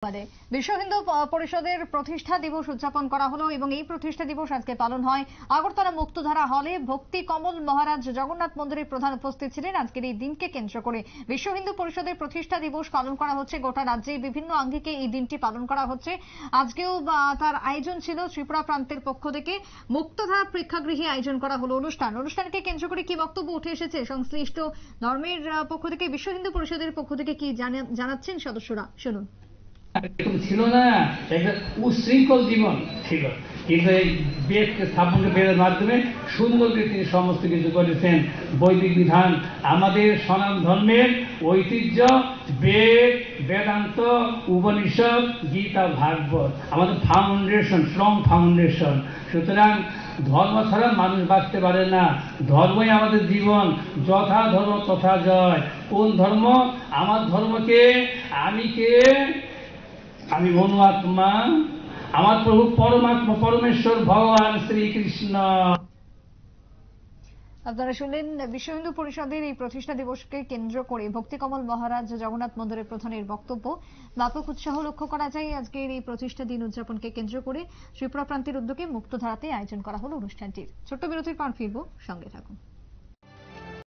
বিশ্ব হিন্দু পরিষদের প্রতিষ্ঠা দিবস উদযাপন করা হলো এবং এই প্রতিষ্ঠা দিবস আজকে পালন হয় আগরতলা মুক্তধারা হলে। ভক্তি কমল মহারাজ জগন্নাথ মন্দিরের প্রধান উপস্থিত ছিলেন। আজকের এই দিনকে কেন্দ্র করে বিশ্ব হিন্দু পরিষদের প্রতিষ্ঠা দিবস পালন করা হচ্ছে। গোটা রাজ্যে বিভিন্ন আঙ্গিকে এই দিনটি পালন করা হচ্ছে। আজকেও তার আয়োজন ছিল ত্রিপুরা প্রান্তের পক্ষ থেকে মুক্তধারা প্রেক্ষাগৃহে আয়োজন করা হলো অনুষ্ঠানকে কেন্দ্র করে কি বক্তব্য উঠে এসেছে সংশ্লিষ্ট ধর্মের পক্ষ থেকে, বিশ্ব হিন্দু পরিষদের পক্ষ থেকে কি জানাচ্ছেন সদস্যরা, শুনুন। ছিল না, একটা উশৃঙ্খল জীবন ছিল, কিন্তু এই বেদকে স্থাপন বেদের মাধ্যমে সুন্দর করে তিনি সমস্ত কিছু করেছেন। বৈদিক বিধান আমাদের সনাতন ধর্মের ঐতিহ্য, বেদ, বেদান্ত, উপনিষদ, গীতা, ভাগবত আমাদের ফাউন্ডেশন, স্ট্রং ফাউন্ডেশন। সুতরাং ধর্ম ছাড়া মানুষ বাঁচতে পারে না, ধর্মই আমাদের জীবন। যথা ধর্ম তথা জয়। কোন ধর্ম? আমার ধর্মকে আমি মনোআত্মা, আমার প্রভু পরমাত্মা পরমেশ্বর ভগবান শ্রীকৃষ্ণ। আপনারা শুনলেন বিশ্ব হিন্দু পরিষদের এই প্রতিষ্ঠা দিবসকে কেন্দ্র করে ভক্তি কমল মহারাজ জগন্নাথ মন্দিরের প্রধানের বক্তব্য। ব্যাপক উৎসাহ লক্ষ্য করা যায় আজকের এই প্রতিষ্ঠা দিন উদযাপনকে কেন্দ্র করে। ত্রিপুরা প্রান্তের উদ্যোগে মুক্তধারাতে আয়োজন করা হলো অনুষ্ঠানটির। ছোট্ট বিরতির পর ফিরবো, সঙ্গে থাকুন।